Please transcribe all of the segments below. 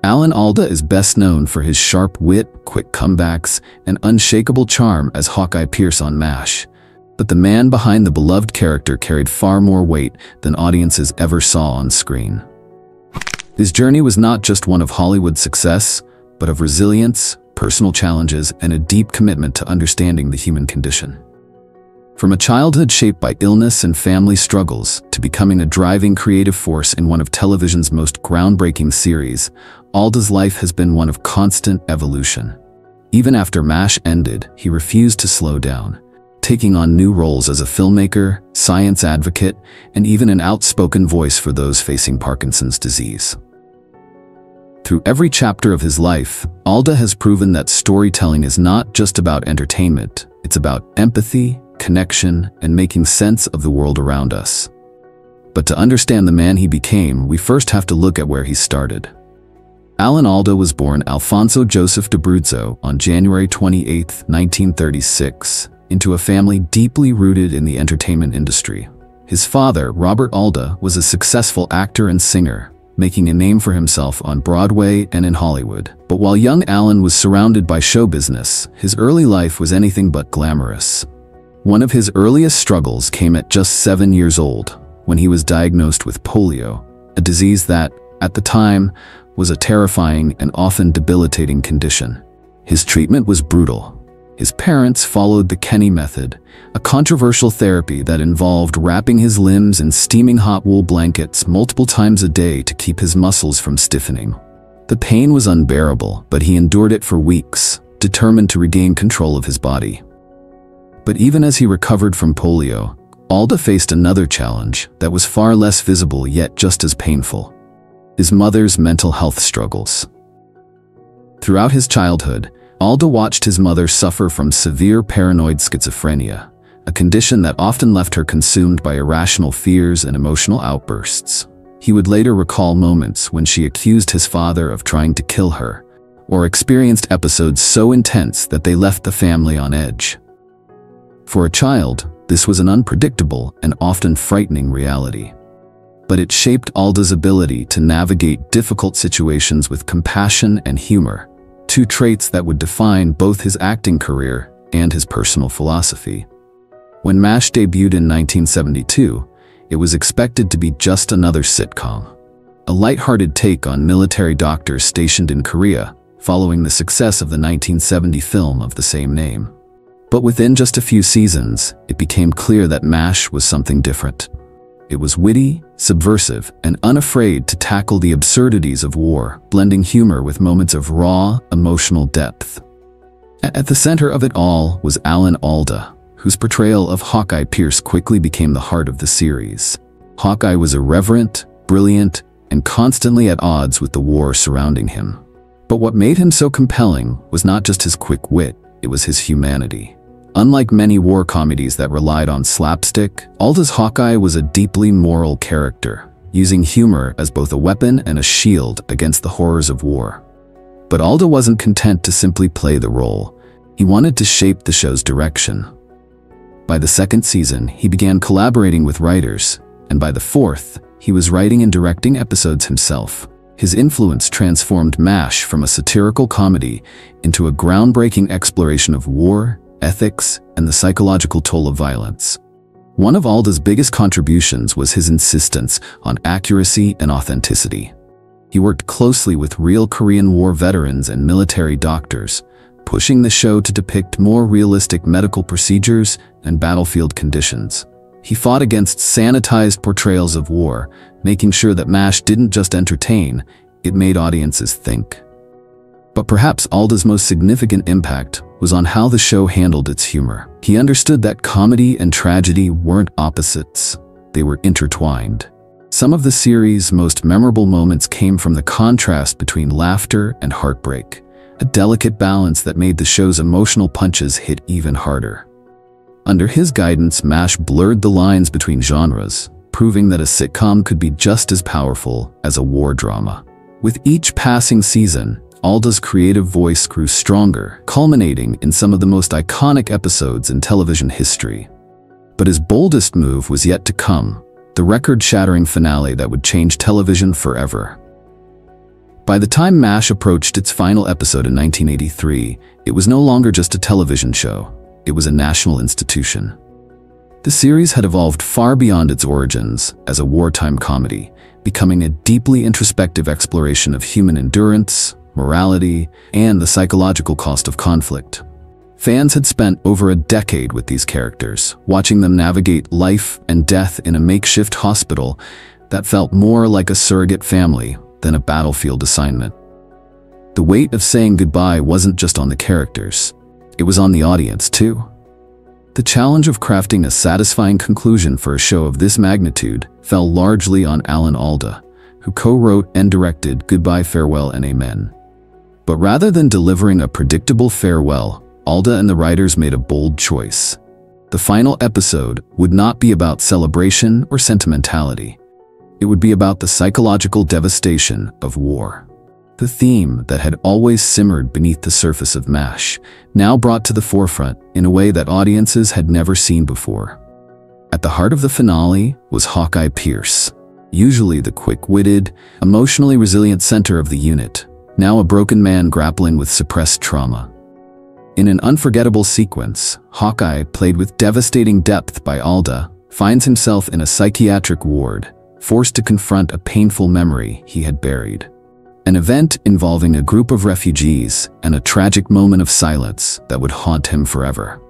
Alda is best known for his sharp wit, quick comebacks, and unshakable charm as Hawkeye Pierce on MASH. But the man behind the beloved character carried far more weight than audiences ever saw on screen. His journey was not just one of Hollywood success, but of resilience, personal challenges, and a deep commitment to understanding the human condition. From a childhood shaped by illness and family struggles to becoming a driving creative force in one of television's most groundbreaking series, Alda's life has been one of constant evolution. Even after MASH ended, he refused to slow down, taking on new roles as a filmmaker, science advocate, and even an outspoken voice for those facing Parkinson's disease. Through every chapter of his life, Alda has proven that storytelling is not just about entertainment, it's about empathy, connection, and making sense of the world around us. But to understand the man he became, we first have to look at where he started. Alda was born Alfonso Joseph d'Abruzzo on January 28, 1936, into a family deeply rooted in the entertainment industry. His father, Robert Alda, was a successful actor and singer, making a name for himself on Broadway and in Hollywood. But while young Alan was surrounded by show business, his early life was anything but glamorous. One of his earliest struggles came at just 7 years old, when he was diagnosed with polio, a disease that, at the time, was a terrifying and often debilitating condition. His treatment was brutal. His parents followed the Kenny method, a controversial therapy that involved wrapping his limbs in steaming hot wool blankets multiple times a day to keep his muscles from stiffening. The pain was unbearable, but he endured it for weeks, determined to regain control of his body. But even as he recovered from polio, Alda faced another challenge that was far less visible yet just as painful: his mother's mental health struggles. Throughout his childhood, Alda watched his mother suffer from severe paranoid schizophrenia, a condition that often left her consumed by irrational fears and emotional outbursts. He would later recall moments when she accused his father of trying to kill her, or experienced episodes so intense that they left the family on edge. For a child, this was an unpredictable and often frightening reality. But it shaped Alda's ability to navigate difficult situations with compassion and humor, two traits that would define both his acting career and his personal philosophy. When MASH debuted in 1972, it was expected to be just another sitcom, a lighthearted take on military doctors stationed in Korea, following the success of the 1970 film of the same name. But within just a few seasons, it became clear that MASH was something different. It was witty, subversive, and unafraid to tackle the absurdities of war, blending humor with moments of raw, emotional depth. At the center of it all was Alda, whose portrayal of Hawkeye Pierce quickly became the heart of the series. Hawkeye was irreverent, brilliant, and constantly at odds with the war surrounding him. But what made him so compelling was not just his quick wit, it was his humanity. Unlike many war comedies that relied on slapstick, Alda's Hawkeye was a deeply moral character, using humor as both a weapon and a shield against the horrors of war. But Alda wasn't content to simply play the role. He wanted to shape the show's direction. By the second season, he began collaborating with writers, and by the fourth, he was writing and directing episodes himself. His influence transformed MASH from a satirical comedy into a groundbreaking exploration of war, ethics, and the psychological toll of violence. One of Alda's biggest contributions was his insistence on accuracy and authenticity. He worked closely with real Korean War veterans and military doctors, pushing the show to depict more realistic medical procedures and battlefield conditions. He fought against sanitized portrayals of war, making sure that MASH didn't just entertain, it made audiences think. But perhaps Alda's most significant impact was on how the show handled its humor. He understood that comedy and tragedy weren't opposites, they were intertwined. Some of the series' most memorable moments came from the contrast between laughter and heartbreak, a delicate balance that made the show's emotional punches hit even harder. Under his guidance, MASH blurred the lines between genres, proving that a sitcom could be just as powerful as a war drama. With each passing season, Alda's creative voice grew stronger, culminating in some of the most iconic episodes in television history. But his boldest move was yet to come, the record-shattering finale that would change television forever. By the time MASH approached its final episode in 1983, it was no longer just a television show. It was a national institution. The series had evolved far beyond its origins as a wartime comedy, becoming a deeply introspective exploration of human endurance, morality, and the psychological cost of conflict. Fans had spent over a decade with these characters, watching them navigate life and death in a makeshift hospital that felt more like a surrogate family than a battlefield assignment. The weight of saying goodbye wasn't just on the characters, it was on the audience too. The challenge of crafting a satisfying conclusion for a show of this magnitude fell largely on Alda, who co-wrote and directed Goodbye, Farewell, and Amen. But rather than delivering a predictable farewell, Alda and the writers made a bold choice. The final episode would not be about celebration or sentimentality. It would be about the psychological devastation of war. The theme that had always simmered beneath the surface of MASH, now brought to the forefront in a way that audiences had never seen before. At the heart of the finale was Hawkeye Pierce, usually the quick-witted, emotionally resilient center of the unit, now a broken man grappling with suppressed trauma. In an unforgettable sequence, Hawkeye, played with devastating depth by Alda, finds himself in a psychiatric ward, forced to confront a painful memory he had buried. An event involving a group of refugees and a tragic moment of silence that would haunt him forever.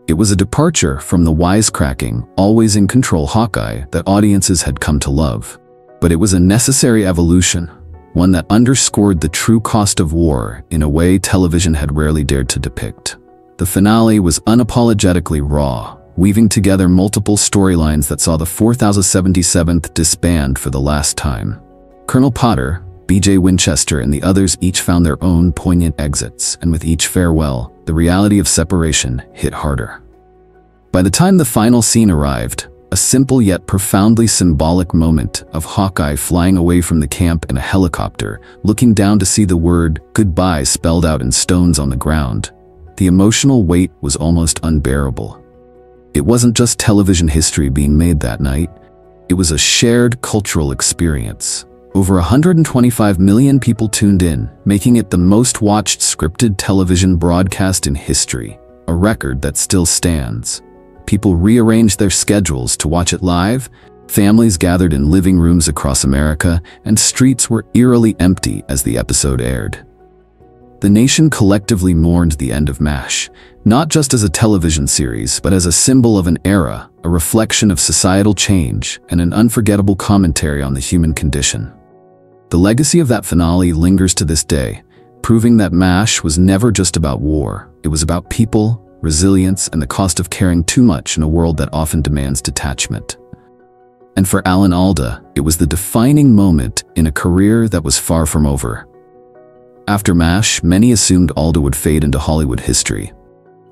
It was a departure from the wisecracking, always in control Hawkeye that audiences had come to love. But it was a necessary evolution, one that underscored the true cost of war in a way television had rarely dared to depict. The finale was unapologetically raw, weaving together multiple storylines that saw the 4077th disband for the last time. Colonel Potter, B.J. Winchester, and the others each found their own poignant exits, and with each farewell, the reality of separation hit harder. By the time the final scene arrived, a simple yet profoundly symbolic moment of Hawkeye flying away from the camp in a helicopter, looking down to see the word goodbye spelled out in stones on the ground, the emotional weight was almost unbearable. It wasn't just television history being made that night, it was a shared cultural experience. Over 125 million people tuned in, making it the most watched scripted television broadcast in history, a record that still stands. People rearranged their schedules to watch it live, families gathered in living rooms across America, and streets were eerily empty as the episode aired. The nation collectively mourned the end of MASH, not just as a television series, but as a symbol of an era, a reflection of societal change, and an unforgettable commentary on the human condition. The legacy of that finale lingers to this day, proving that MASH was never just about war. It was about people, resilience, and the cost of caring too much in a world that often demands detachment. And for Alda, it was the defining moment in a career that was far from over. After MASH, many assumed Alda would fade into Hollywood history.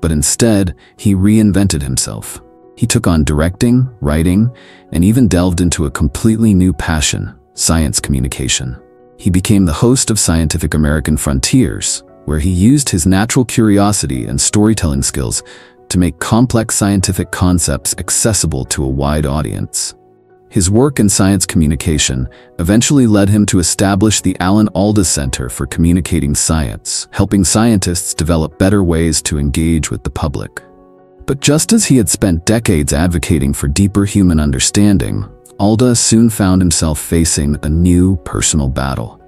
But instead, he reinvented himself. He took on directing, writing, and even delved into a completely new passion, science communication. He became the host of Scientific American Frontiers, where he used his natural curiosity and storytelling skills to make complex scientific concepts accessible to a wide audience. His work in science communication eventually led him to establish the Alda Center for Communicating Science, helping scientists develop better ways to engage with the public. But just as he had spent decades advocating for deeper human understanding, Alda soon found himself facing a new personal battle.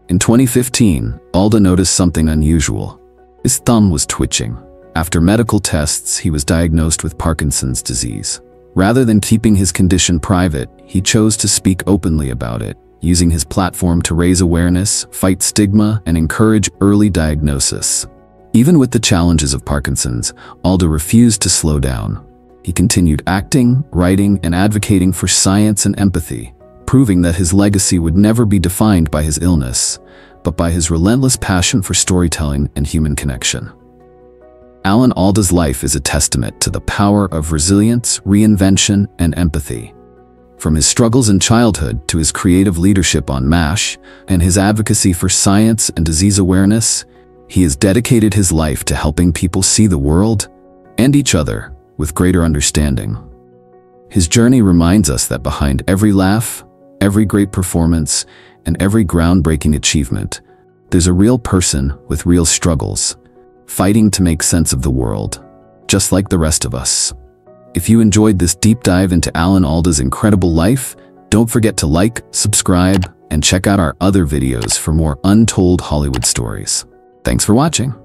In 2015, Alda noticed something unusual. His thumb was twitching. After medical tests, he was diagnosed with Parkinson's disease. Rather than keeping his condition private, he chose to speak openly about it, using his platform to raise awareness, fight stigma, and encourage early diagnosis. Even with the challenges of Parkinson's, Alda refused to slow down. He continued acting, writing, and advocating for science and empathy, proving that his legacy would never be defined by his illness, but by his relentless passion for storytelling and human connection. Alda's life is a testament to the power of resilience, reinvention, and empathy. From his struggles in childhood to his creative leadership on MASH and his advocacy for science and disease awareness, he has dedicated his life to helping people see the world and each other with greater understanding. His journey reminds us that behind every laugh, every great performance, and every groundbreaking achievement, there's a real person with real struggles, fighting to make sense of the world, just like the rest of us. If you enjoyed this deep dive into Alda's incredible life, don't forget to like, subscribe, and check out our other videos for more untold Hollywood stories. Thanks for watching.